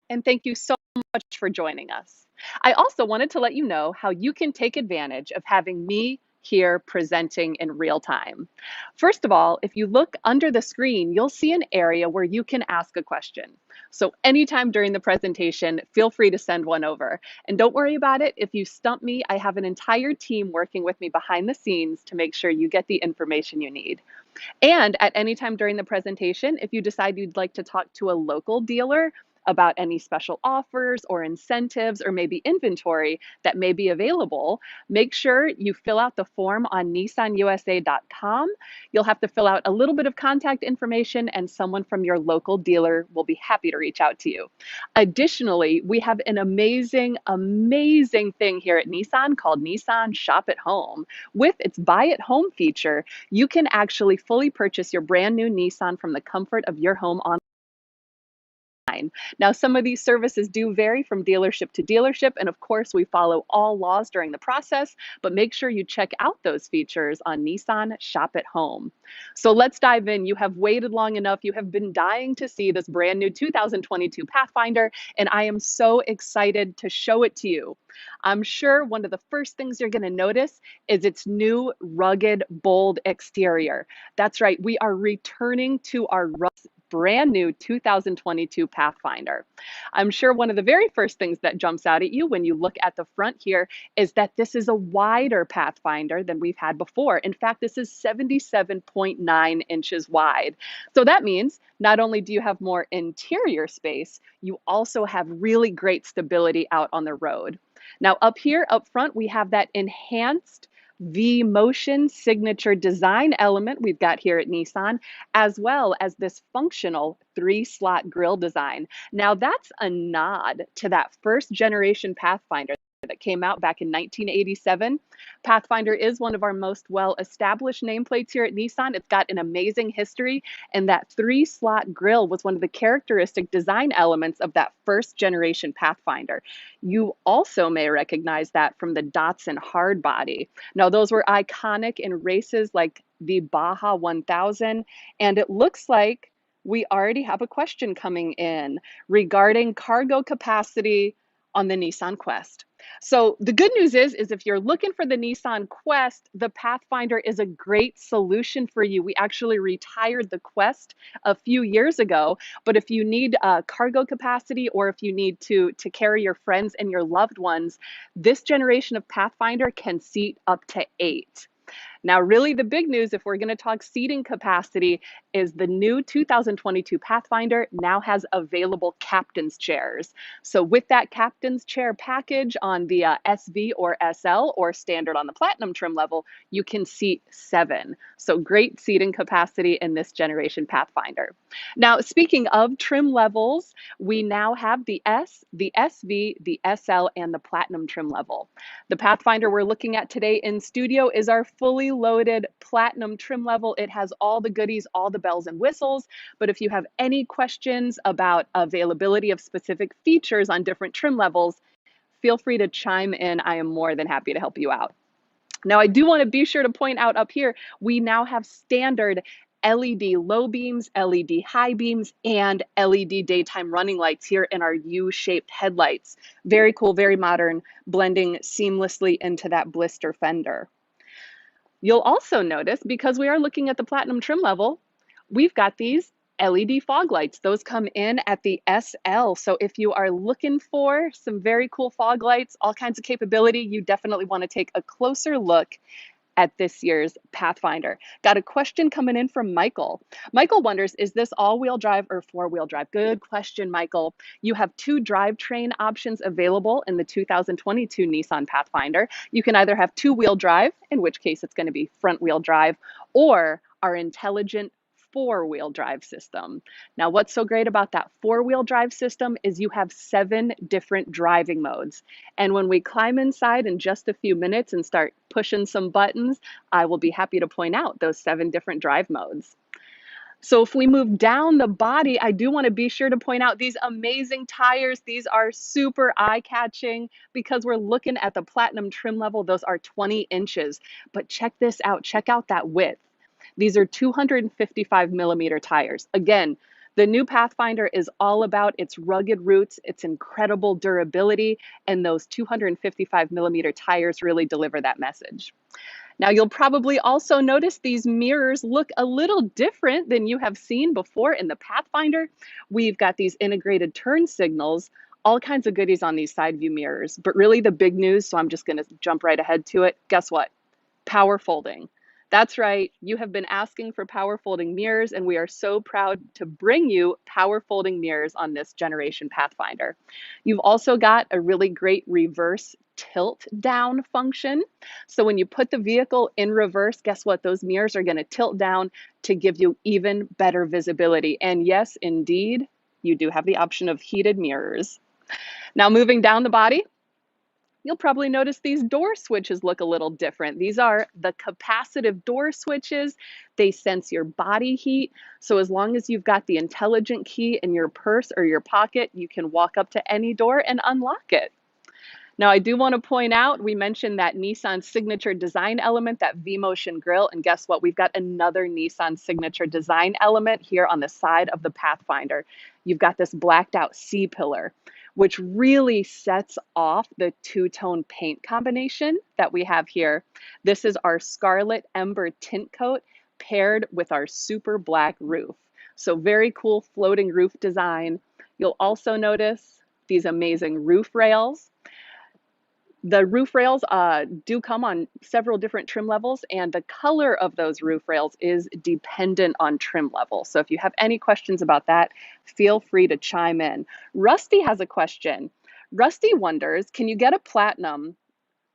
and thank you so much for joining us. I also wanted to let you know how you can take advantage of having me here presenting in real time. First of all, if you look under the screen, you'll see an area where you can ask a question. So anytime during the presentation, feel free to send one over. And don't worry about it. If you stump me, I have an entire team working with me behind the scenes to make sure you get the information you need. And at any time during the presentation, if you decide you'd like to talk to a local dealer about any special offers or incentives or maybe inventory that may be available, make sure you fill out the form on nissanusa.com. You'll have to fill out a little bit of contact information and someone from your local dealer will be happy to reach out to you. Additionally, we have an amazing thing here at Nissan called Nissan Shop at Home. With its Buy at Home feature, you can actually fully purchase your brand new Nissan from the comfort of your home online. Now, some of these services do vary from dealership to dealership, and of course, we follow all laws during the process, but make sure you check out those features on Nissan Shop at Home. So let's dive in. You have waited long enough. You have been dying to see this brand new 2022 Pathfinder, and I am so excited to show it to you. I'm sure one of the first things you're going to notice is its new rugged, bold exterior. That's right, we are returning to our brand new 2022 Pathfinder. I'm sure one of the very first things that jumps out at you when you look at the front here is that this is a wider Pathfinder than we've had before. In fact, this is 77.9 inches wide. So that means not only do you have more interior space, you also have really great stability out on the road. Now up here, up front, we have that enhanced V-motion signature design element we've got here at Nissan, as well as this functional 3-slot grille design. Now that's a nod to that first generation Pathfinder that came out back in 1987. Pathfinder is one of our most well-established nameplates here at Nissan. It's got an amazing history, and that 3-slot grille was one of the characteristic design elements of that first generation Pathfinder. You also may recognize that from the Datsun hardbody. Now, those were iconic in races like the Baja 1000, and it looks like we already have a question coming in regarding cargo capacity on the Nissan Quest. So the good news is if you're looking for the Nissan Quest, the Pathfinder is a great solution for you. We actually retired the Quest a few years ago, but if you need cargo capacity or if you need to carry your friends and your loved ones, this generation of Pathfinder can seat up to 8. Now, really the big news, if we're going to talk seating capacity, is the new 2022 Pathfinder now has available captain's chairs. So with that captain's chair package on the SV or SL or standard on the Platinum trim level, you can seat 7. So great seating capacity in this generation Pathfinder. Now, speaking of trim levels, we now have the S, the SV, the SL, and the Platinum trim level. The Pathfinder we're looking at today in studio is our fully loaded Platinum trim level. It has all the goodies, all the bells and whistles. But if you have any questions about availability of specific features on different trim levels, feel free to chime in. I am more than happy to help you out. Now, I do want to be sure to point out up here, we now have standard LED low beams, LED high beams, and LED daytime running lights here in our U-shaped headlights. Very cool, very modern, blending seamlessly into that blister fender. You'll also notice, because we are looking at the Platinum trim level, we've got these LED fog lights. Those come in at the SL. So if you are looking for some very cool fog lights, all kinds of capability, you definitely want to take a closer look at this year's Pathfinder. Got a question coming in from Michael. Michael wonders, is this all-wheel drive or four-wheel drive? Good question, Michael. You have 2 drivetrain options available in the 2022 Nissan Pathfinder. You can either have 2-wheel drive, in which case it's going to be front-wheel drive, or our intelligent 4-wheel drive system. Now, what's so great about that 4-wheel drive system is you have 7 different driving modes. And when we climb inside in just a few minutes and start pushing some buttons, I will be happy to point out those 7 different drive modes. So if we move down the body, I do want to be sure to point out these amazing tires. These are super eye-catching because we're looking at the Platinum trim level. Those are 20 inches. But check this out. Check out that width. These are 255 millimeter tires. Again, The new Pathfinder is all about its rugged roots, its incredible durability, and those 255 millimeter tires really deliver that message. Now, you'll probably also notice these mirrors look a little different than you have seen before in the Pathfinder. We've got these integrated turn signals, all kinds of goodies on these side view mirrors. But really the big news, so I'm just going to jump right ahead to it. Guess what? Power folding. That's right, you have been asking for power folding mirrors, and we are so proud to bring you power folding mirrors on this generation Pathfinder. You've also got a really great reverse tilt down function. So when you put the vehicle in reverse, guess what? Those mirrors are going to tilt down to give you even better visibility. And yes, indeed, you do have the option of heated mirrors. Now moving down the body, you'll probably notice these door switches look a little different. These are the capacitive door switches. They sense your body heat. So as long as you've got the intelligent key in your purse or your pocket, you can walk up to any door and unlock it. Now, I do want to point out, we mentioned that Nissan signature design element, that V-Motion grille, and guess what? We've got another Nissan signature design element here on the side of the Pathfinder. You've got this blacked out C-pillar, which really sets off the two-tone paint combination that we have here. This is our Scarlet Ember tint coat paired with our super black roof. So very cool floating roof design. You'll also notice these amazing roof rails. The roof rails do come on several different trim levels, and the color of those roof rails is dependent on trim level. So if you have any questions about that, feel free to chime in. Rusty has a question. Rusty wonders, can you get a platinum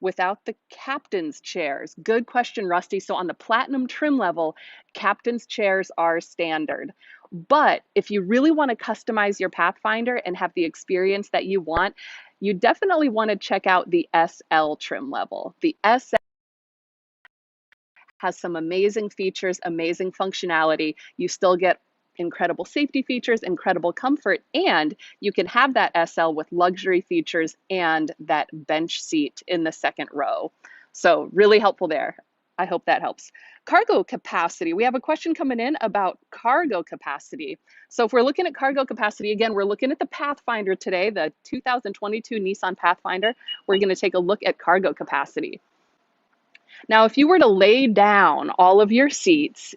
without the captain's chairs? Good question, Rusty. So on the platinum trim level, captain's chairs are standard. But if you really want to customize your Pathfinder and have the experience that you want, you definitely want to check out the SL trim level. The SL has some amazing features, amazing functionality. You still get incredible safety features, incredible comfort, and you can have that SL with luxury features and that bench seat in the second row. So really helpful there. I hope that helps. Cargo capacity. We have a question coming in about cargo capacity. So if we're looking at cargo capacity, again, we're looking at the Pathfinder today, the 2022 Nissan Pathfinder. We're going to take a look at cargo capacity. Now, if you were to lay down all of your seats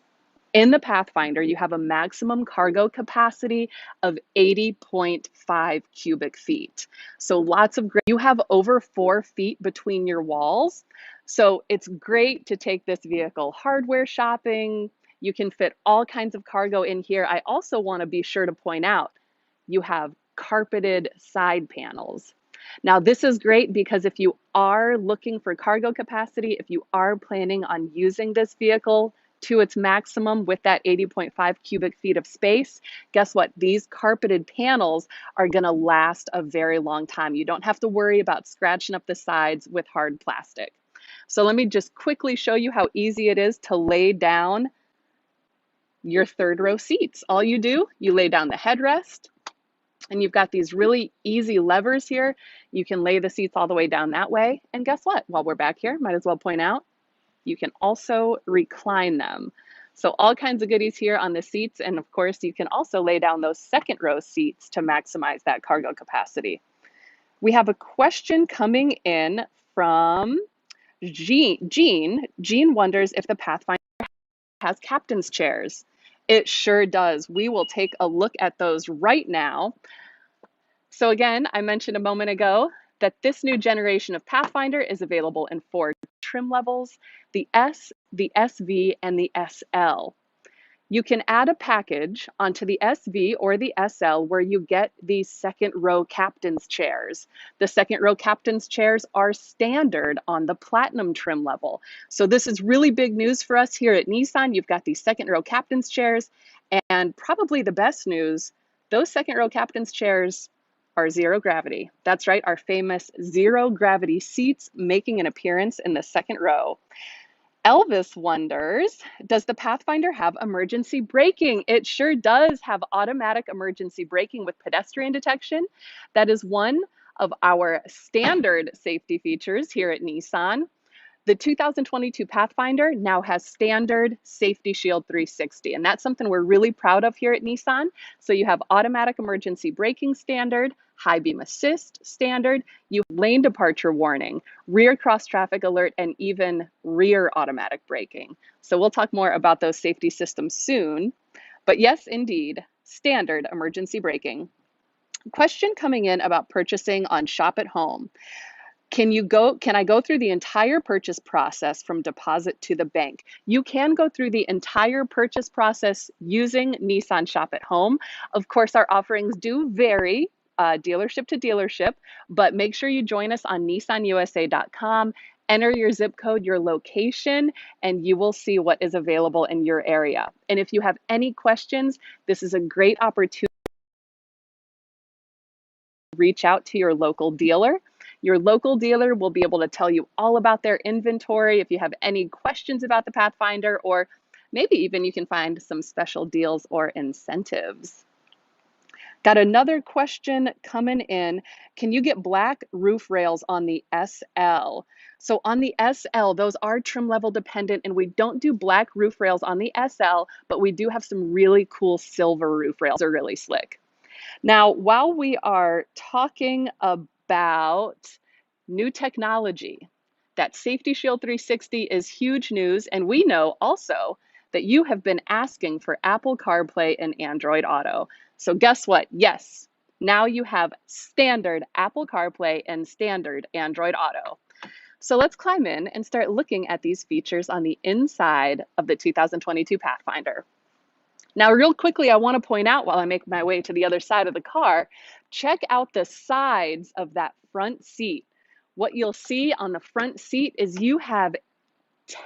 in the Pathfinder, you have a maximum cargo capacity of 80.5 cubic feet. So lots of great, you have over 4 feet between your walls. So it's great to take this vehicle hardware shopping. You can fit all kinds of cargo in here. I also want to be sure to point out, you have carpeted side panels. Now, this is great because if you are looking for cargo capacity, if you are planning on using this vehicle to its maximum with that 80.5 cubic feet of space, guess what? These carpeted panels are going to last a very long time. You don't have to worry about scratching up the sides with hard plastic. So let me just quickly show you how easy it is to lay down your third row seats. All you do, you lay down the headrest, and you've got these really easy levers here. You can lay the seats all the way down that way. And guess what? While we're back here, might as well point out, you can also recline them. So all kinds of goodies here on the seats. And of course, you can also lay down those second row seats to maximize that cargo capacity. We have a question coming in from Jean. Jean wonders if the Pathfinder has captain's chairs. It sure does. We will take a look at those right now. So again, I mentioned a moment ago that this new generation of Pathfinder is available in 4 trim levels, the S, the SV, and the SL. You can add a package onto the SV or the SL where you get these second row captain's chairs. The second row captain's chairs are standard on the platinum trim level. So this is really big news for us here at Nissan. You've got these second row captain's chairs, and probably the best news, those second row captain's chairs are zero gravity. That's right, our famous zero gravity seats making an appearance in the second row. Elvis wonders, does the Pathfinder have emergency braking? It sure does have automatic emergency braking with pedestrian detection. That is one of our standard safety features here at Nissan. The 2022 Pathfinder now has standard Safety Shield 360, and that's something we're really proud of here at Nissan. So you have automatic emergency braking standard, high beam assist standard, you have lane departure warning, rear cross traffic alert, and even rear automatic braking. So we'll talk more about those safety systems soon. But yes, indeed, standard emergency braking. Question coming in about purchasing on Shop at Home. Can I go through the entire purchase process from deposit to the bank? You can go through the entire purchase process using Nissan Shop at Home. Of course, our offerings do vary dealership to dealership, but make sure you join us on nissanusa.com. Enter your zip code, your location, and you will see what is available in your area. And if you have any questions, this is a great opportunity to reach out to your local dealer. Your local dealer will be able to tell you all about their inventory if you have any questions about the Pathfinder, or maybe even you can find some special deals or incentives. Got another question coming in. Can you get black roof rails on the SL? So on the SL, those are trim level dependent, and we don't do black roof rails on the SL, but we do have some really cool silver roof rails. They're really slick. Now, while we are talking about new technology, that Safety Shield 360 is huge news, and we know also that you have been asking for Apple CarPlay and Android Auto. So guess what? Yes, now you have standard Apple CarPlay and standard Android Auto. So let's climb in and start looking at these features on the inside of the 2022 Pathfinder. Now, real quickly, I want to point out while I make my way to the other side of the car, check out the sides of that front seat. What you'll see on the front seat is you have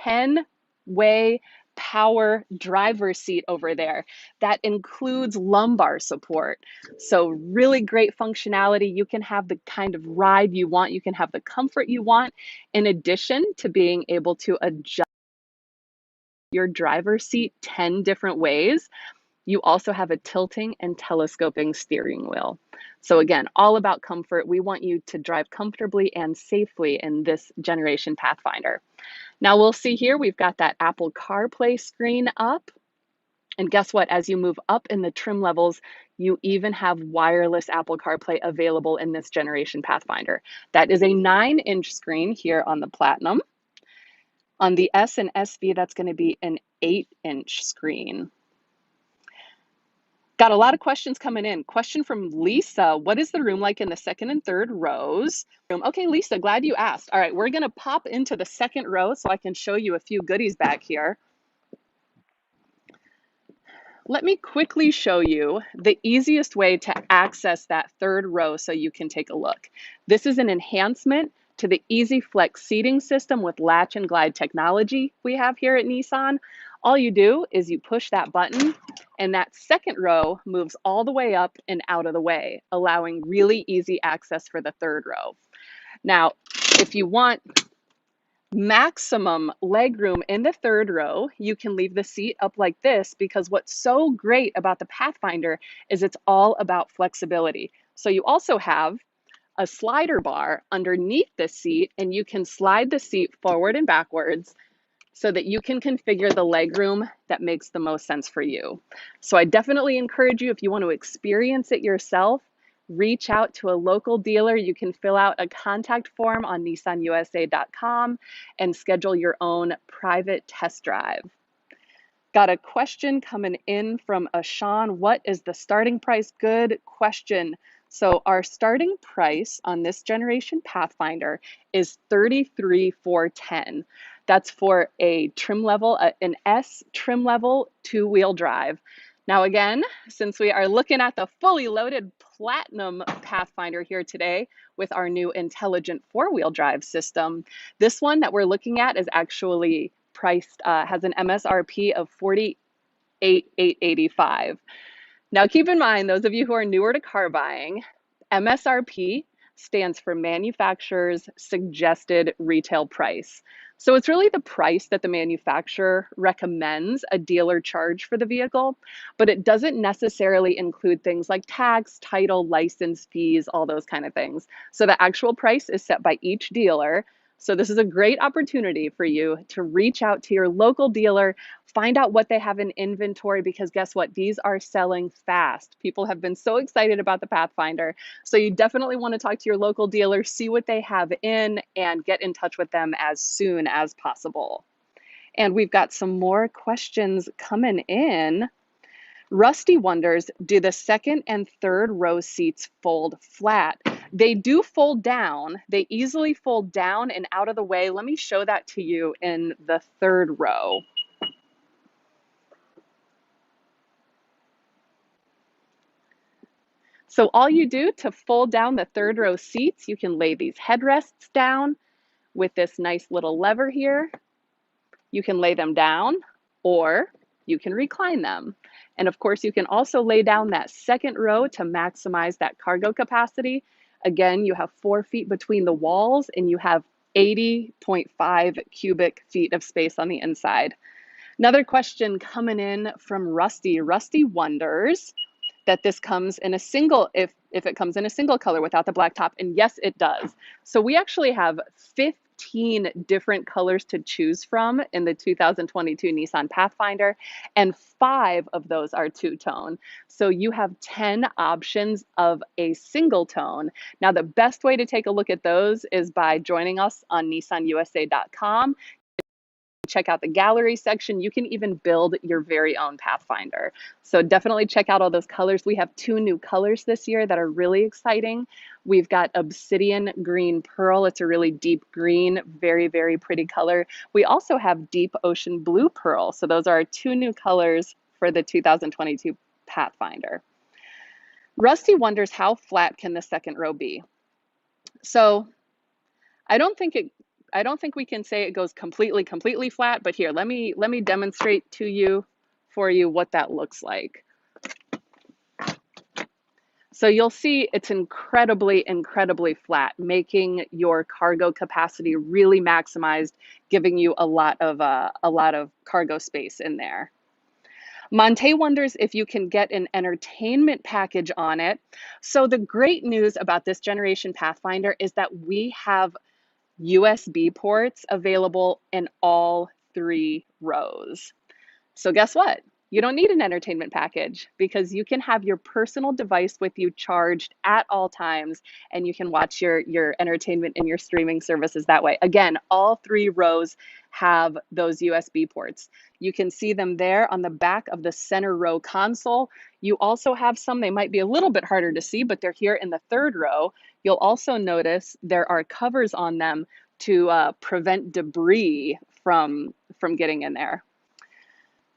10-way power driver's seat over there. That includes lumbar support. So really great functionality. You can have the kind of ride you want. You can have the comfort you want, in addition to being able to adjust your driver's seat 10 different ways. You also have a tilting and telescoping steering wheel. So again, all about comfort. We want you to drive comfortably and safely in this generation Pathfinder. Now we'll see here, we've got that Apple CarPlay screen up. And guess what? As you move up in the trim levels, you even have wireless Apple CarPlay available in this generation Pathfinder. That is a 9-inch screen here on the Platinum. On the S and SV, that's going to be an 8-inch screen. Got a lot of questions coming in. Question from Lisa. What is the room like in the second and third rows? Okay, Lisa, glad you asked. All right, we're going to pop into the second row so I can show you a few goodies back here. Let me quickly show you the easiest way to access that third row so you can take a look. This is an enhancement to the Easy Flex seating system with latch and glide technology we have here at Nissan. All you do is you push that button and that second row moves all the way up and out of the way, allowing really easy access for the third row. Now, if you want maximum legroom in the third row, you can leave the seat up like this, because what's so great about the Pathfinder is it's all about flexibility. So you also have a slider bar underneath the seat, and you can slide the seat forward and backwards so that you can configure the legroom that makes the most sense for you. So I definitely encourage you, if you want to experience it yourself, reach out to a local dealer. You can fill out a contact form on nissanusa.com and schedule your own private test drive. Got a question coming in from Ashan. What is the starting price? Good question. So our starting price on this generation Pathfinder is $33,410. That's for a trim level, an S trim level 2-wheel drive. Now again, since we are looking at the fully loaded Platinum Pathfinder here today with our new intelligent 4-wheel drive system, this one that we're looking at is actually priced, has an MSRP of $48,885. Now keep in mind, those of you who are newer to car buying, MSRP stands for manufacturer's suggested retail price. So it's really the price that the manufacturer recommends a dealer charge for the vehicle, but it doesn't necessarily include things like tax, title, license fees, all those kind of things. So the actual price is set by each dealer. So this is a great opportunity for you to reach out to your local dealer, find out what they have in inventory, because guess what? These are selling fast. People have been so excited about the Pathfinder. So you definitely want to talk to your local dealer, see what they have in, and get in touch with them as soon as possible. And we've got some more questions coming in. Rusty wonders, do the second and third row seats fold flat? They do fold down. They easily fold down and out of the way. Let me show that to you in the third row. So all you do to fold down the third row seats, you can lay these headrests down with this nice little lever here. You can lay them down, or you can recline them. And of course, you can also lay down that second row to maximize that cargo capacity. Again, you have 4 feet between the walls and you have 80.5 cubic feet of space on the inside. Another question coming in from Rusty. Rusty wonders that this comes in a single, if it comes in a single color without the black top, and yes, it does. So we actually have 15 different colors to choose from in the 2022 Nissan Pathfinder, and 5 of those are two-tone. So you have 10 options of a single tone. Now, the best way to take a look at those is by joining us on nissanusa.com. Check out the gallery section. You can even build your very own Pathfinder. So definitely check out all those colors. We have 2 new colors this year that are really exciting. We've got Obsidian Green Pearl. It's a really deep green, very, very pretty color. We also have Deep Ocean Blue Pearl. So those are our 2 new colors for the 2022 Pathfinder. Rusty wonders, how flat can the second row be? So I don't think we can say it goes completely flat, but here, let me demonstrate to you what that looks like. So you'll see it's incredibly flat, making your cargo capacity really maximized, giving you a lot of cargo space in there. Monte wonders if you can get an entertainment package on it. So the great news about this generation Pathfinder is that we have USB ports available in all 3 rows. So guess what? You don't need an entertainment package, because you can have your personal device with you charged at all times, and you can watch your entertainment and your streaming services that way. Again, all 3 rows have those USB ports. You can see them there on the back of the center row console. You also have some, they might be a little bit harder to see, but they're here in the third row. You'll also notice there are covers on them to prevent debris from getting in there.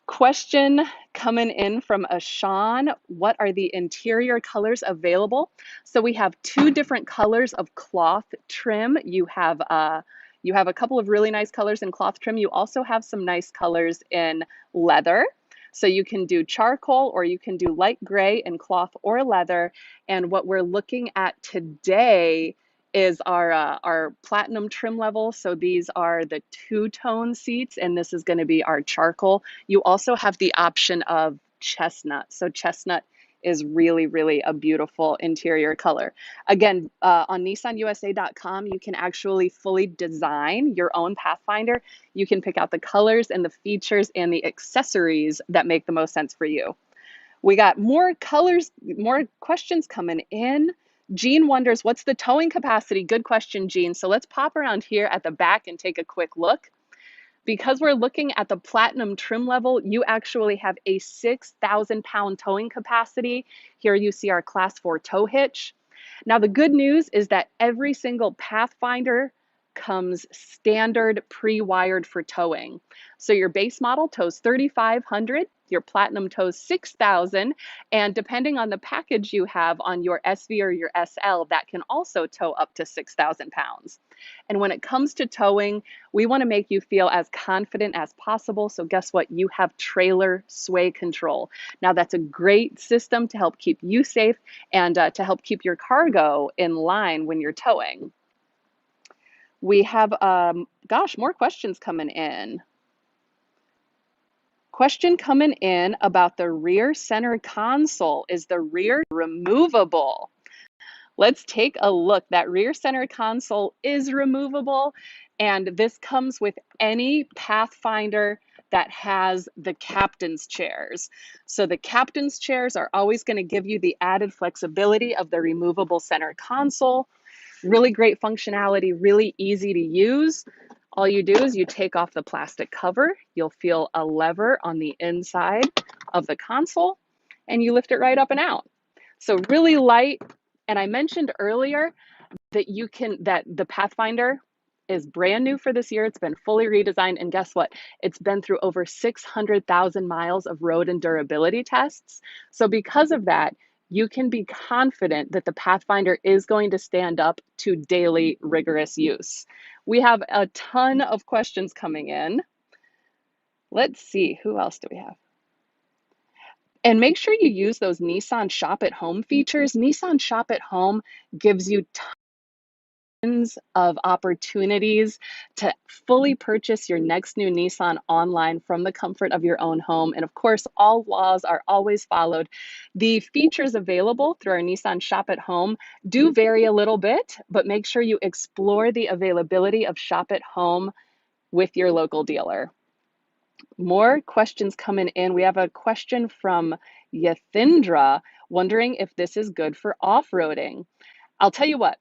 Question coming in from Ashan, what are the interior colors available? So we have 2 different colors of cloth trim. You have a couple of really nice colors in cloth trim. You also have some nice colors in leather. So you can do charcoal, or you can do light gray in cloth or leather. And what we're looking at today is our platinum trim level. So these are the 2-tone seats, and this is going to be our charcoal. You also have the option of chestnut. So chestnut is really a beautiful interior color. Again, on nissanusa.com, you can actually fully design your own Pathfinder. You can pick out the colors and the features and the accessories that make the most sense for you. We got more colors, more questions coming in. Jean wonders, what's the towing capacity? Good question, Jean. So let's pop around here at the back and take a quick look. Because we're looking at the platinum trim level, you actually have a 6,000-pound towing capacity. Here you see our Class 4 tow hitch. Now, the good news is that every single Pathfinder comes standard pre-wired for towing. So your base model tows 3,500, your Platinum tows 6,000, and depending on the package you have on your SV or your SL, that can also tow up to 6,000 pounds. And when it comes to towing, we want to make you feel as confident as possible. So guess what? You have trailer sway control. Now that's a great system to help keep you safe and to help keep your cargo in line when you're towing. We have, more questions coming in. Question coming in about the rear center console. Is the rear removable? Let's take a look. That rear center console is removable, and this comes with any Pathfinder that has the captain's chairs. So the captain's chairs are always going to give you the added flexibility of the removable center console. Really great functionality, really easy to use. All you do is you take off the plastic cover, you'll feel a lever on the inside of the console, and you lift it right up and out. So really light. And I mentioned earlier that the Pathfinder is brand new for this year. It's been fully redesigned, and guess what? It's been through over 600,000 miles of road and durability tests. So because of that, you can be confident that the Pathfinder is going to stand up to daily rigorous use. We have a ton of questions coming in. Let's see, who else do we have? And make sure you use those Nissan Shop at Home features. Nissan Shop at Home gives you tons of opportunities to fully purchase your next new Nissan online from the comfort of your own home. And of course, all laws are always followed. The features available through our Nissan Shop at Home do vary a little bit, but make sure you explore the availability of Shop at Home with your local dealer. More questions coming in. We have a question from Yathindra wondering if this is good for off-roading. I'll tell you what,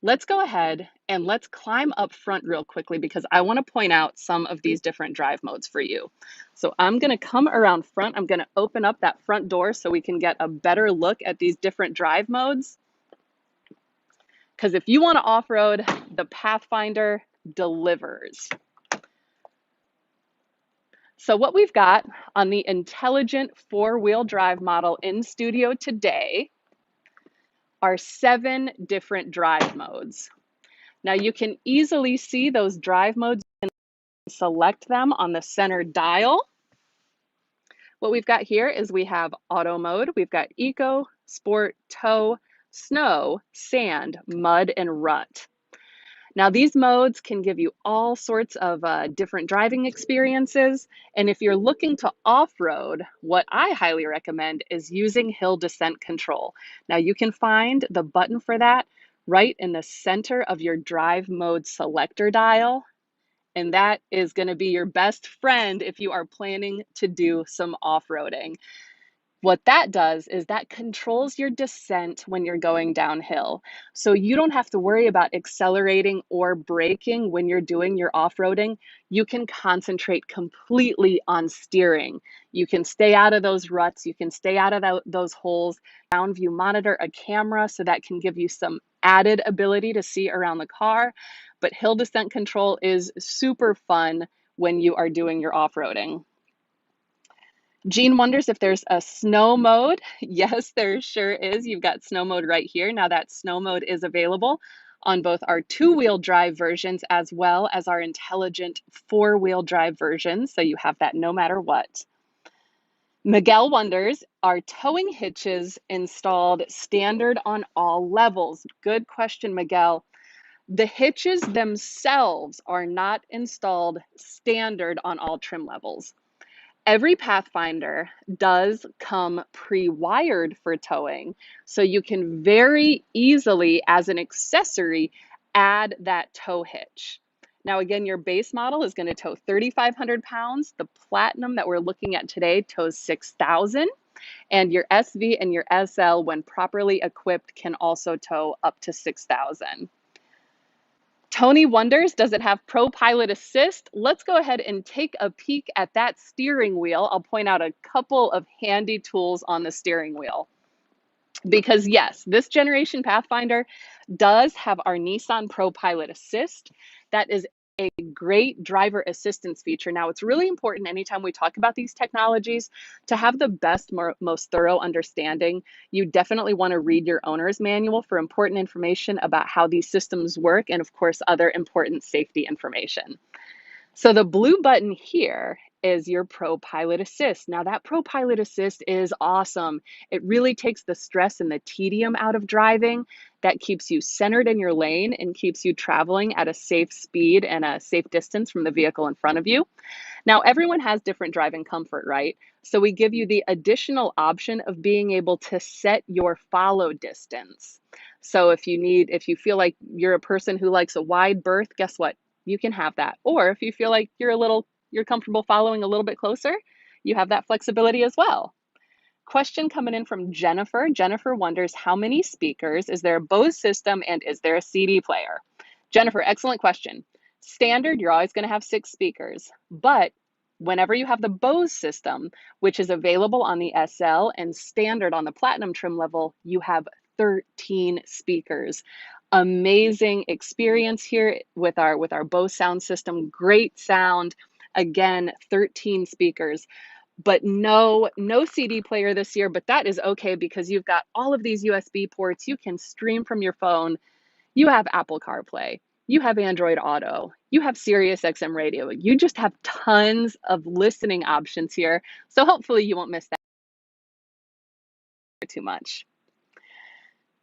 let's go ahead and let's climb up front real quickly because I want to point out some of these different drive modes for you. So I'm going to come around front. I'm going to open up that front door so we can get a better look at these different drive modes. Because if you want to off-road, the Pathfinder delivers. So what we've got on the intelligent four-wheel drive model in studio today are 7 different drive modes. Now you can easily see those drive modes and select them on the center dial. What we've got here is we have auto mode, we've got eco, sport, tow, snow, sand, mud, and rut. Now, these modes can give you all sorts of different driving experiences. And if you're looking to off-road, what I highly recommend is using hill descent control. Now, you can find the button for that right in the center of your drive mode selector dial. And that is going to be your best friend if you are planning to do some off-roading. What that does is that controls your descent when you're going downhill. So you don't have to worry about accelerating or braking when you're doing your off-roading. You can concentrate completely on steering. You can stay out of those ruts. You can stay out of those holes. Down view monitor, a camera, so that can give you some added ability to see around the car. But hill descent control is super fun when you are doing your off-roading. Jean wonders if there's a snow mode. Yes, there sure is. You've got snow mode right here. Now that snow mode is available on both our 2-wheel drive versions as well as our intelligent 4-wheel drive versions. So you have that no matter what. Miguel wonders, are towing hitches installed standard on all levels? Good question, Miguel. The hitches themselves are not installed standard on all trim levels. Every Pathfinder does come pre-wired for towing, so you can very easily, as an accessory, add that tow hitch. Now, again, your base model is going to tow 3,500 pounds. The Platinum that we're looking at today tows 6,000, and your SV and your SL, when properly equipped, can also tow up to 6,000. Tony wonders, does it have Pro Pilot Assist? Let's go ahead and take a peek at that steering wheel. I'll point out a couple of handy tools on the steering wheel. Because yes, this generation Pathfinder does have our Nissan Pro Pilot Assist. That is a great driver assistance feature. Now, it's really important anytime we talk about these technologies to have the best, most thorough understanding. You definitely want to read your owner's manual for important information about how these systems work and, of course, other important safety information. So the blue button here is your Pro Pilot Assist. Now that Pro Pilot Assist is awesome. It really takes the stress and the tedium out of driving. That keeps you centered in your lane and keeps you traveling at a safe speed and a safe distance from the vehicle in front of you. Now, everyone has different driving comfort, right? So we give you the additional option of being able to set your follow distance. So if you feel like you're a person who likes a wide berth, guess what? You can have that. Or if you feel like you're comfortable following a little bit closer, you have that flexibility as well. Question coming in from Jennifer. Jennifer wonders, how many speakers? Is there a Bose system and is there a CD player? Jennifer, excellent question. Standard, you're always going to have 6 speakers, but whenever you have the Bose system, which is available on the SL and standard on the Platinum trim level, you have 13 speakers. Amazing experience here with our Bose sound system. Great sound. Again, 13 speakers. But no CD player this year, but that is okay because you've got all of these USB ports. You can stream from your phone. You have Apple CarPlay. You have Android Auto. You have Sirius XM radio. You just have tons of listening options here. So hopefully you won't miss that too much.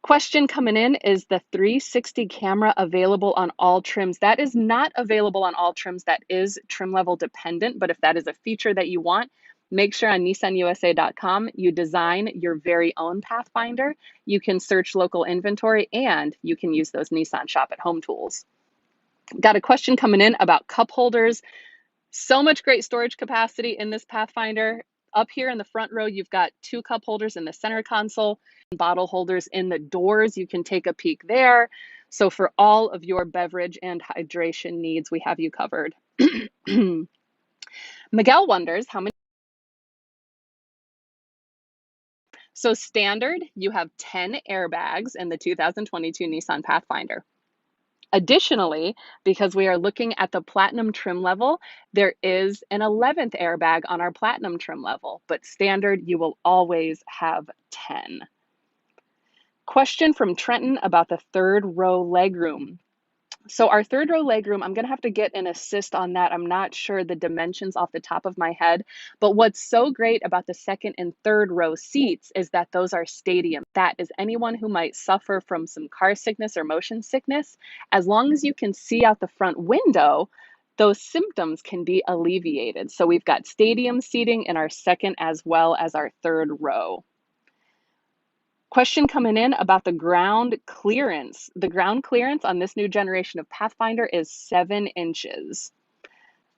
Question coming in, is the 360 camera available on all trims? That is not available on all trims. That is trim level dependent, but if that is a feature that you want, make sure on nissanusa.com you design your very own Pathfinder. You can search local inventory and you can use those Nissan Shop at Home tools. Got a question coming in about cup holders. So much great storage capacity in this Pathfinder. Up here in the front row, you've got 2 cup holders in the center console, bottle holders in the doors. You can take a peek there. So for all of your beverage and hydration needs, we have you covered. Miguel wonders how many. So standard, you have 10 airbags in the 2022 Nissan Pathfinder. Additionally, because we are looking at the Platinum trim level, there is an 11th airbag on our Platinum trim level, but standard, you will always have 10. Question from Trenton about the third row legroom. So our third row legroom, I'm going to have to get an assist on that. I'm not sure the dimensions off the top of my head, but what's so great about the second and third row seats is that those are stadium. That is anyone who might suffer from some car sickness or motion sickness, as long as you can see out the front window, those symptoms can be alleviated. So we've got stadium seating in our second as well as our third row. Question coming in about the ground clearance. The ground clearance on this new generation of Pathfinder is 7 inches.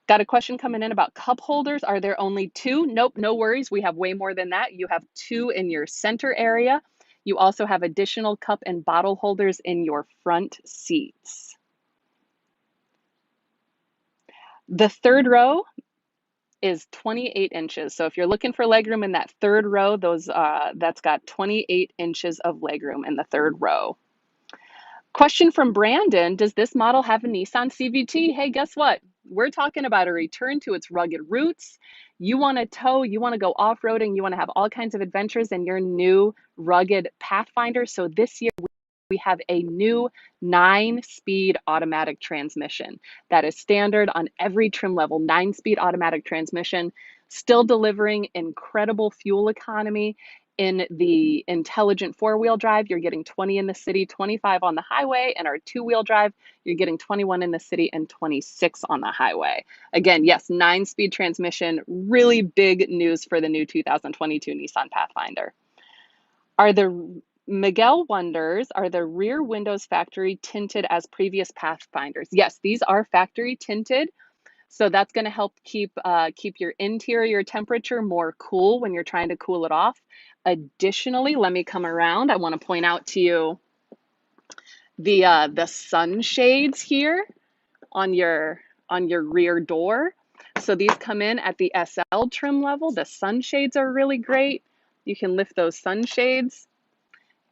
Got a question coming in about cup holders. Are there only 2? Nope, no worries. We have way more than that. You have 2 in your center area. You also have additional cup and bottle holders in your front seats. The third row is 28 inches. So if you're looking for legroom in that third row, that's got 28 inches of legroom in the third row. Question from Brandon, does this model have a Nissan CVT? Hey, guess what? We're talking about a return to its rugged roots. You want to tow, you want to go off-roading, you want to have all kinds of adventures in your new rugged Pathfinder. So this year we have a new 9-speed automatic transmission that is standard on every trim level. 9-speed automatic transmission, still delivering incredible fuel economy. In the intelligent 4-wheel drive, you're getting 20 in the city, 25 on the highway, and our 2-wheel drive, you're getting 21 in the city and 26 on the highway. Again, yes, 9-speed transmission, really big news for the new 2022 Nissan Pathfinder. Miguel wonders, are the rear windows factory tinted as previous Pathfinders? Yes, these are factory tinted. So that's going to help keep your interior temperature more cool when you're trying to cool it off. Additionally, let me come around. I want to point out to you the sunshades here on your rear door. So these come in at the SL trim level. The sunshades are really great. You can lift those sunshades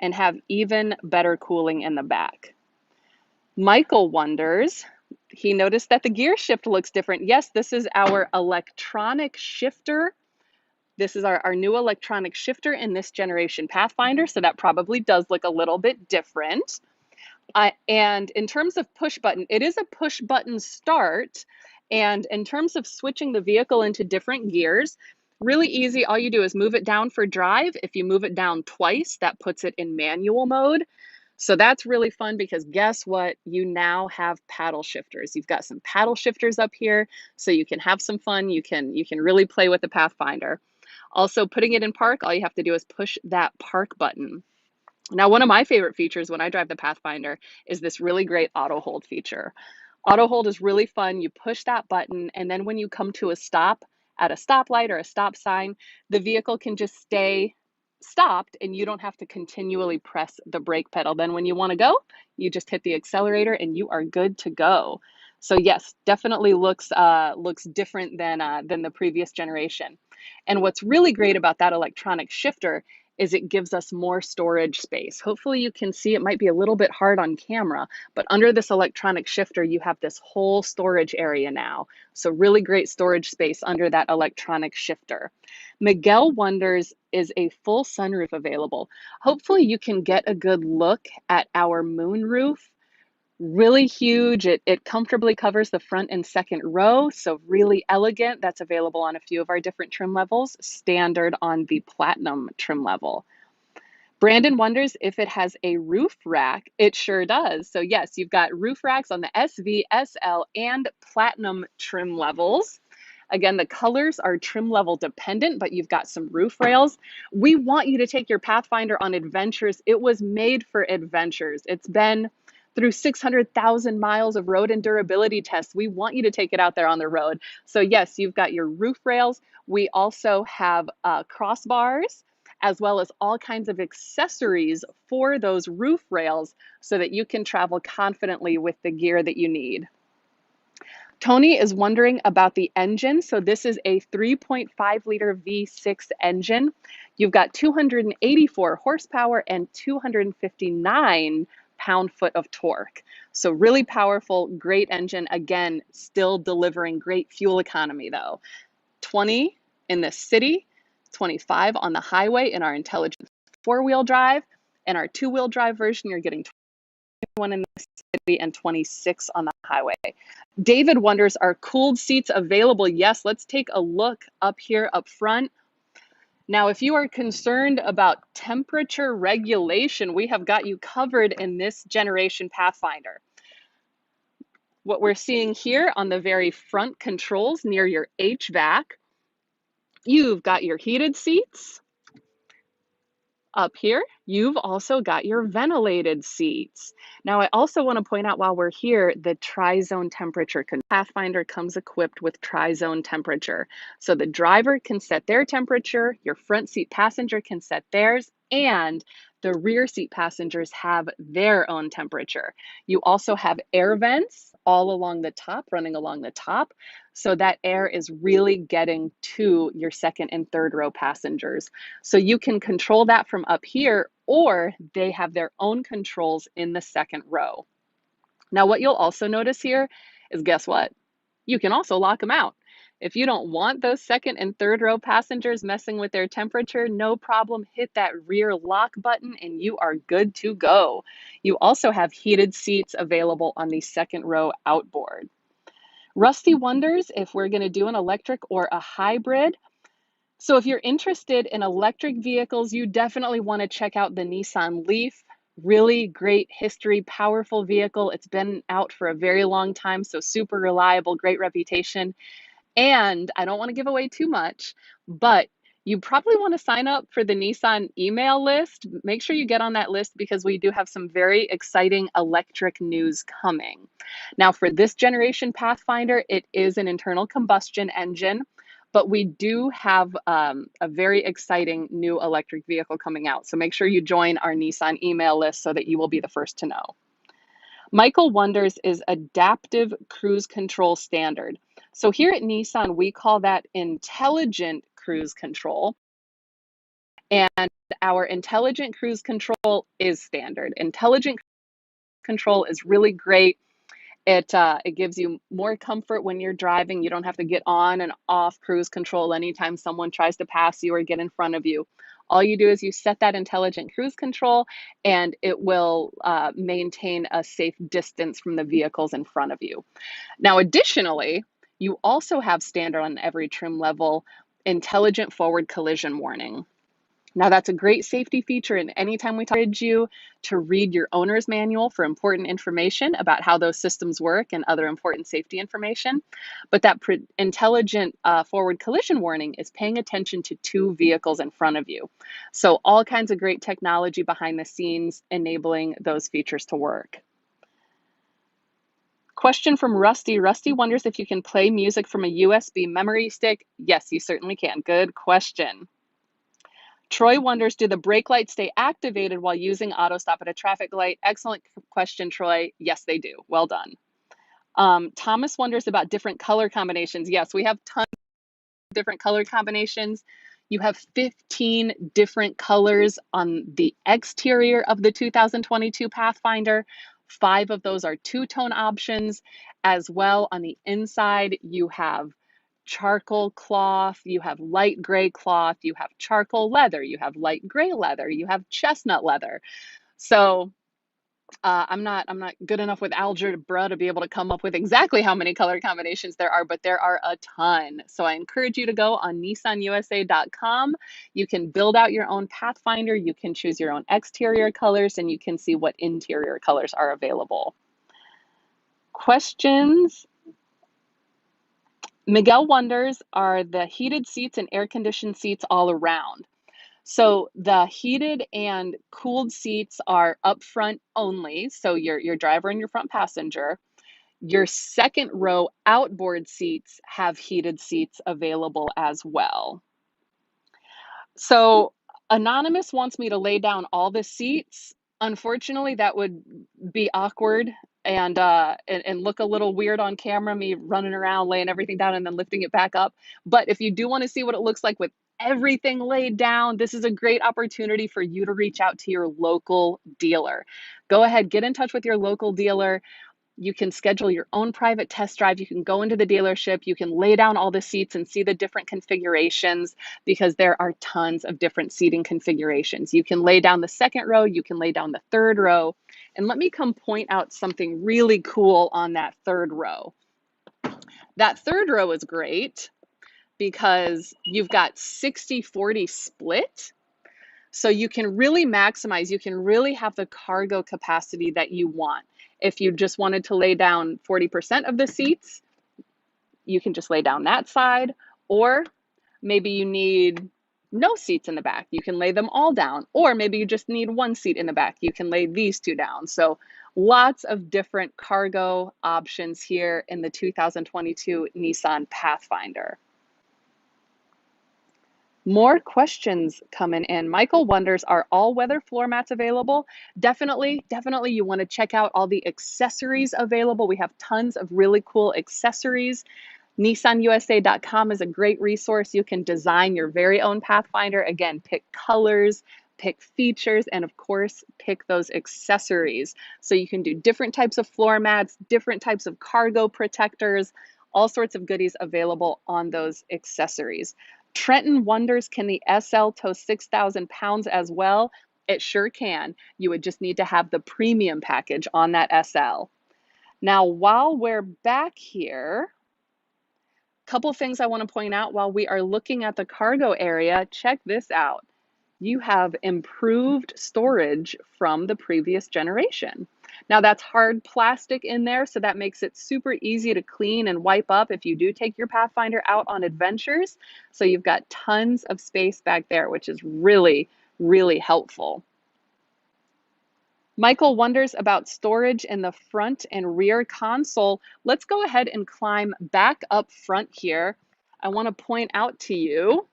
and have even better cooling in the back. Michael wonders, he noticed that the gear shift looks different. Yes, this is our electronic shifter. This is our new electronic shifter in this generation Pathfinder, so that probably does look a little bit different. And in terms of push button, it is a push button start. And in terms of switching the vehicle into different gears, really easy. All you do is move it down for drive. If you move it down twice, that puts it in manual mode. So that's really fun because guess what? You now have paddle shifters. You've got some paddle shifters up here, so you can have some fun. You can really play with the Pathfinder. Also, putting it in park, all you have to do is push that park button. Now, one of my favorite features when I drive the Pathfinder is this really great auto hold feature. Auto hold is really fun. You push that button, and then when you come to a stop at a stoplight or a stop sign, the vehicle can just stay stopped and you don't have to continually press the brake pedal. Then when you want to go, you just hit the accelerator and you are good to go. So yes, definitely looks different than the previous generation. And what's really great about that electronic shifter is it gives us more storage space. Hopefully you can see, it might be a little bit hard on camera, but under this electronic shifter, you have this whole storage area now. So really great storage space under that electronic shifter. Miguel wonders, is a full sunroof available? Hopefully you can get a good look at our moonroof. Really huge. It comfortably covers the front and second row, so really elegant. That's available on a few of our different trim levels, standard on the platinum trim level. Brandon wonders if it has a roof rack. It sure does. So yes, you've got roof racks on the SV, SL, and platinum trim levels. Again, the colors are trim level dependent, but you've got some roof rails. We want you to take your Pathfinder on adventures. It was made for adventures. It's been through 600,000 miles of road and durability tests. We want you to take it out there on the road. So yes, you've got your roof rails. We also have crossbars, as well as all kinds of accessories for those roof rails so that you can travel confidently with the gear that you need. Tony is wondering about the engine. So this is a 3.5 liter V6 engine. You've got 284 horsepower and 259 pound-foot of torque. So really powerful, great engine. Again, still delivering great fuel economy though. 20 in the city, 25 on the highway in our intelligent four-wheel drive, and our two-wheel drive version, you're getting 21 in the city and 26 on the highway. David wonders, are cooled seats available? Yes, let's take a look up here up front. Now, if you are concerned about temperature regulation, we have got you covered in this generation Pathfinder. What we're seeing here on the very front controls near your HVAC, you've got your heated seats. Up here, you've also got your ventilated seats. Now, I also want to point out while we're here, the tri-zone temperature. Pathfinder comes equipped with tri-zone temperature. So the driver can set their temperature, your front seat passenger can set theirs, and the rear seat passengers have their own temperature. You also have air vents all along the top, running along the top. So that air is really getting to your second and third row passengers. So you can control that from up here, or they have their own controls in the second row. Now, what you'll also notice here is, guess what? You can also lock them out. If you don't want those second and third row passengers messing with their temperature, no problem. Hit that rear lock button and you are good to go. You also have heated seats available on the second row outboard. Rusty wonders if we're going to do an electric or a hybrid. So if you're interested in electric vehicles, you definitely want to check out the Nissan Leaf. Really great history, powerful vehicle. It's been out for a very long time, so super reliable, great reputation. And I don't want to give away too much, but you probably want to sign up for the Nissan email list. Make sure you get on that list because we do have some very exciting electric news coming. Now, for this generation Pathfinder, it is an internal combustion engine, but we do have a very exciting new electric vehicle coming out. So make sure you join our Nissan email list so that you will be the first to know. Michael wonders, is adaptive cruise control standard? So here at Nissan, we call that intelligent cruise control. And our intelligent cruise control is standard. Intelligent control is really great. It gives you more comfort when you're driving. You don't have to get on and off cruise control anytime someone tries to pass you or get in front of you. All you do is you set that intelligent cruise control and it will maintain a safe distance from the vehicles in front of you. Now, additionally, You also have standard on every trim level, intelligent forward collision warning. Now that's a great safety feature, and anytime we encourage you to read your owner's manual for important information about how those systems work and other important safety information. But that intelligent forward collision warning is paying attention to two vehicles in front of you. So all kinds of great technology behind the scenes enabling those features to work. Question from Rusty. Rusty wonders if you can play music from a USB memory stick. Yes, you certainly can. Good question. Troy wonders, do the brake lights stay activated while using auto stop at a traffic light? Excellent question, Troy. Yes, they do. Well done. Thomas wonders about different color combinations. Yes, we have tons of different color combinations. You have 15 different colors on the exterior of the 2022 Pathfinder. 5 of those are two-tone options. As well, on the inside, you have charcoal cloth, you have light gray cloth, you have charcoal leather, you have light gray leather, you have chestnut leather. So I'm not good enough with algebra to be able to come up with exactly how many color combinations there are, but there are a ton. So I encourage you to go on nissanusa.com. You can build out your own Pathfinder, you can choose your own exterior colors, and you can see what interior colors are available. Questions? Miguel wonders, are the heated seats and air-conditioned seats all around? So the heated and cooled seats are up front only, so your driver and your front passenger. Your second row outboard seats have heated seats available as well. So Anonymous wants me to lay down all the seats. Unfortunately, that would be awkward and look a little weird on camera, me running around, laying everything down and then lifting it back up. But if you do want to see what it looks like with everything laid down, this is a great opportunity for you to reach out to your local dealer. Go ahead, get in touch with your local dealer. You can schedule your own private test drive. You can go into the dealership. You can lay down all the seats and see the different configurations, because there are tons of different seating configurations. You can lay down the second row. You can lay down the third row. And let me come point out something really cool on that third row. That third row is great because you've got 60-40 split. So you can really maximize, you can really have the cargo capacity that you want. If you just wanted to lay down 40% of the seats, you can just lay down that side. Or maybe you need no seats in the back, you can lay them all down. Or maybe you just need one seat in the back, you can lay these two down. So lots of different cargo options here in the 2022 Nissan Pathfinder. More questions coming in. Michael wonders, are all-weather floor mats available? Definitely you want to check out all the accessories available. We have tons of really cool accessories. NissanUSA.com is a great resource. You can design your very own Pathfinder. Again, pick colors, pick features, and of course, pick those accessories. So you can do different types of floor mats, different types of cargo protectors, all sorts of goodies available on those accessories. Trenton wonders, can the SL tow 6,000 pounds as well? It sure can. You would just need to have the premium package on that SL. Now, while we're back here, a couple things I want to point out while we are looking at the cargo area. Check this out. You have improved storage from the previous generation. Now that's hard plastic in there, so that makes it super easy to clean and wipe up if you do take your Pathfinder out on adventures. So you've got tons of space back there, which is really, really helpful. Michael wonders about storage in the front and rear console. Let's go ahead and climb back up front here. I want to point out to you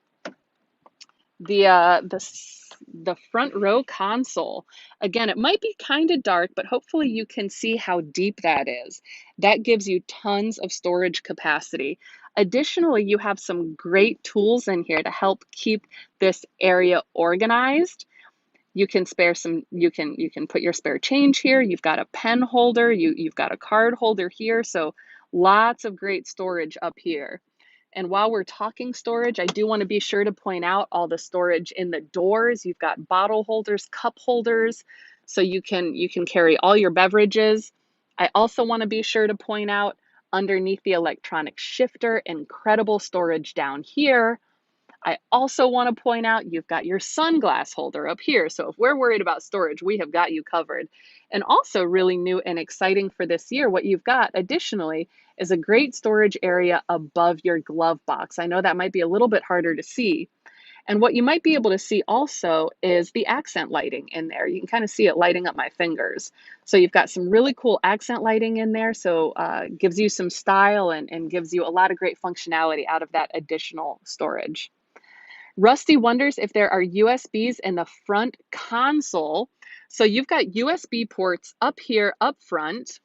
the front row console. Again, it might be kind of dark, but hopefully you can see how deep that is. That gives you tons of storage capacity. Additionally, you have some great tools in here to help keep this area organized. You can spare some, you can put your spare change here. You've got a pen holder, you've got a card holder here. So lots of great storage up here. And while we're talking storage, I do want to be sure to point out all the storage in the doors. You've got bottle holders, cup holders, so you can carry all your beverages. I also want to be sure to point out underneath the electronic shifter, incredible storage down here. I also want to point out you've got your sunglass holder up here. So if we're worried about storage, we have got you covered. And also really new and exciting for this year, what you've got additionally is a great storage area above your glove box. I know that might be a little bit harder to see. And what you might be able to see also is the accent lighting in there. You can kind of see it lighting up my fingers. So you've got some really cool accent lighting in there. So gives you some style and gives you a lot of great functionality out of that additional storage. Rusty wonders if there are USBs in the front console. So you've got USB ports up here, up front.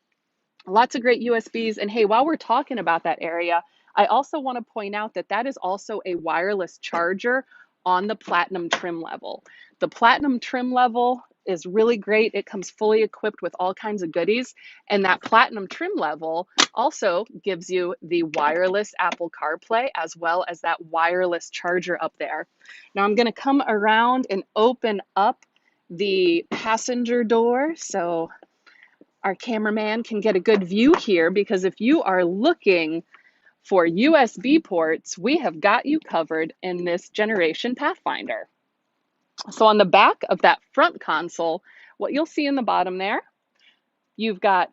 Lots of great USBs. And hey, while we're talking about that area, I also want to point out that that is also a wireless charger on the Platinum trim level. The Platinum trim level is really great. It comes fully equipped with all kinds of goodies. And that Platinum trim level also gives you the wireless Apple CarPlay as well as that wireless charger up there. Now I'm going to come around and open up the passenger door so our cameraman can get a good view here, because if you are looking for USB ports, we have got you covered in this generation Pathfinder. So on the back of that front console, what you'll see in the bottom there, you've got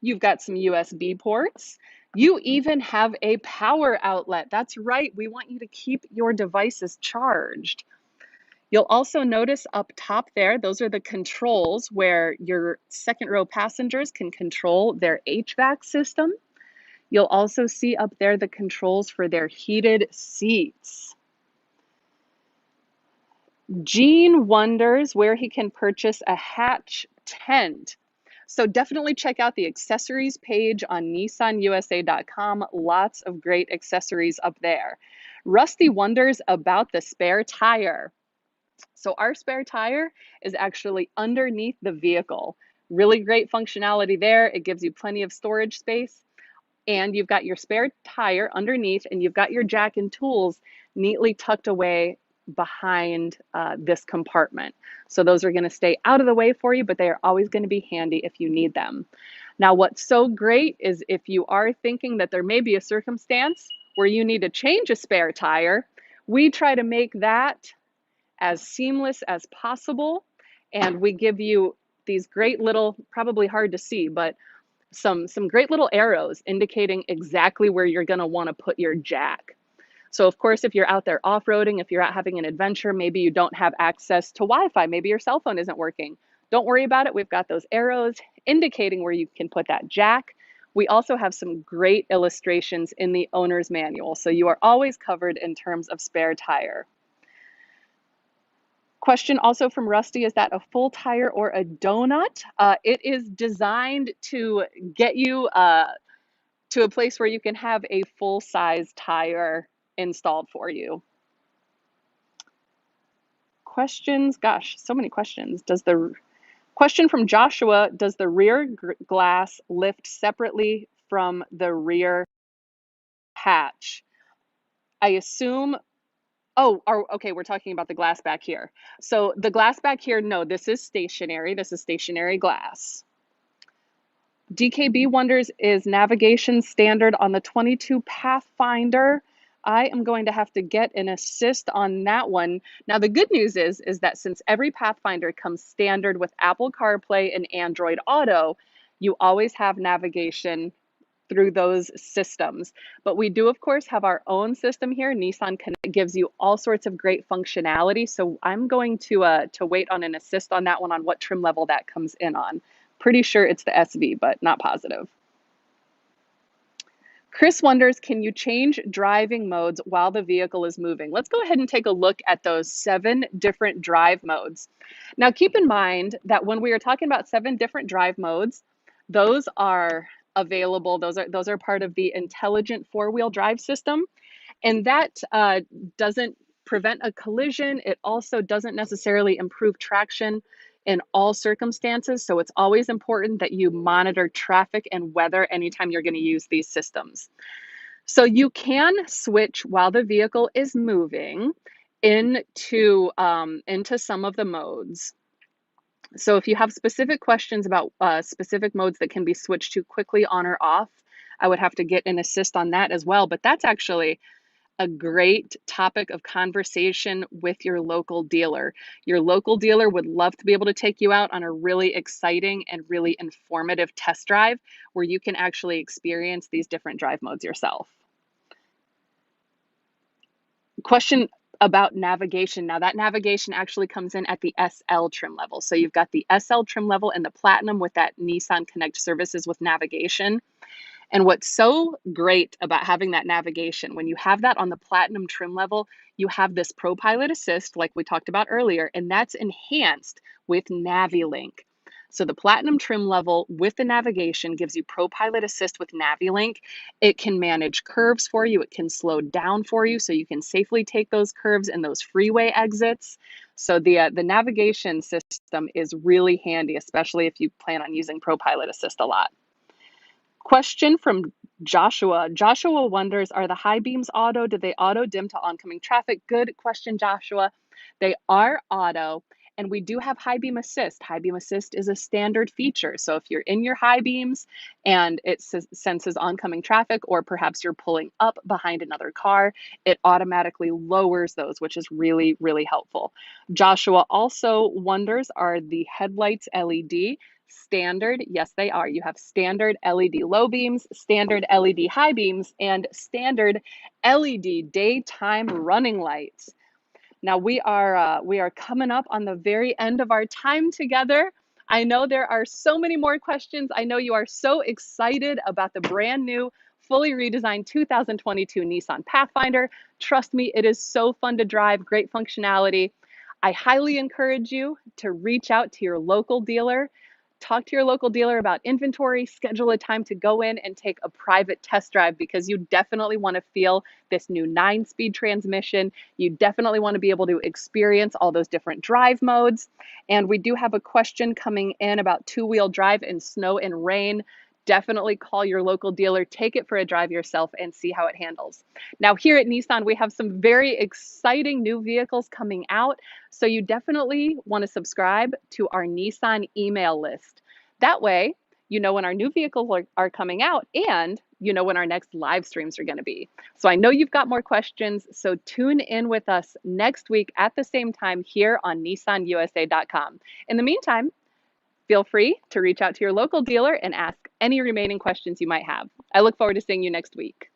some USB ports. You even have a power outlet. That's right, we want you to keep your devices charged. You'll also notice up top there, those are the controls where your second row passengers can control their HVAC system. You'll also see up there the controls for their heated seats. Gene wonders where he can purchase a hatch tent. So definitely check out the accessories page on nissanusa.com. Lots of great accessories up there. Rusty wonders about the spare tire. So our spare tire is actually underneath the vehicle. Really great functionality there. It gives you plenty of storage space. And you've got your spare tire underneath, and you've got your jack and tools neatly tucked away behind this compartment. So those are going to stay out of the way for you, but they are always going to be handy if you need them. Now, what's so great is if you are thinking that there may be a circumstance where you need to change a spare tire, we try to make that as seamless as possible. And we give you these great little, probably hard to see, but some great little arrows indicating exactly where you're going to want to put your jack. So of course, if you're out there off-roading, if you're out having an adventure, maybe you don't have access to Wi-Fi, maybe your cell phone isn't working. Don't worry about it. We've got those arrows indicating where you can put that jack. We also have some great illustrations in the owner's manual, so you are always covered in terms of spare tire. Question also from Rusty, is that a full tire or a donut? It is designed to get you to a place where you can have a full-size tire installed for you. Questions? Gosh, so many questions. Question from Joshua, does the rear glass lift separately from the rear hatch? I assume. Oh, okay, we're talking about the glass back here. So the glass back here, no, this is stationary. This is stationary glass. DKB wonders, is navigation standard on the 22 Pathfinder? I am going to have to get an assist on that one. Now, the good news is that since every Pathfinder comes standard with Apple CarPlay and Android Auto, you always have navigation through those systems. But we do, of course, have our own system here. Nissan Connect gives you all sorts of great functionality. So I'm going to wait on an assist on that one, on what trim level that comes in on. Pretty sure it's the SV, but not positive. Chris wonders, can you change driving modes while the vehicle is moving? Let's go ahead and take a look at those 7 different drive modes. Now, keep in mind that when we are talking about 7 different drive modes, those are available. Those are part of the intelligent 4-wheel drive system, and that doesn't prevent a collision. It also doesn't necessarily improve traction in all circumstances. So it's always important that you monitor traffic and weather anytime you're going to use these systems. So you can switch while the vehicle is moving into some of the modes. So if you have specific questions about specific modes that can be switched to quickly on or off, I would have to get an assist on that as well. But that's actually a great topic of conversation with your local dealer. Your local dealer would love to be able to take you out on a really exciting and really informative test drive where you can actually experience these different drive modes yourself. Question about navigation. Now, that navigation actually comes in at the SL trim level. So you've got the SL trim level and the Platinum with that Nissan Connect services with navigation. And what's so great about having that navigation, when you have that on the Platinum trim level, you have this Pro Pilot Assist, like we talked about earlier, and that's enhanced with NaviLink. So the Platinum trim level with the navigation gives you Pro Pilot Assist with NaviLink. It can manage curves for you. It can slow down for you so you can safely take those curves and those freeway exits. So the navigation system is really handy, especially if you plan on using Pro Pilot Assist a lot. Question from Joshua. Joshua wonders, are the high beams auto? Do they auto dim to oncoming traffic? Good question, Joshua. They are auto, and we do have high beam assist. High beam assist is a standard feature. So if you're in your high beams and it senses oncoming traffic, or perhaps you're pulling up behind another car, it automatically lowers those, which is really, really helpful. Joshua also wonders, are the headlights LED? Standard, yes, they are. You have standard LED low beams, standard LED high beams, and standard LED daytime running lights. Now we are coming up on the very end of our time together. I know there are so many more questions. I know you are so excited about the brand new, fully redesigned 2022 Nissan Pathfinder. Trust me, it is so fun to drive, great functionality. I highly encourage you to reach out to your local dealer. Talk to your local dealer about inventory, schedule a time to go in and take a private test drive because you definitely want to feel this new 9-speed transmission. You definitely want to be able to experience all those different drive modes. And we do have a question coming in about two-wheel drive in snow and rain. Definitely call your local dealer, take it for a drive yourself, and see how it handles. Now, here at Nissan, we have some very exciting new vehicles coming out, so you definitely want to subscribe to our Nissan email list. That way, you know when our new vehicles are coming out, and you know when our next live streams are going to be. So I know you've got more questions, so tune in with us next week at the same time here on nissanusa.com. In the meantime, feel free to reach out to your local dealer and ask any remaining questions you might have. I look forward to seeing you next week.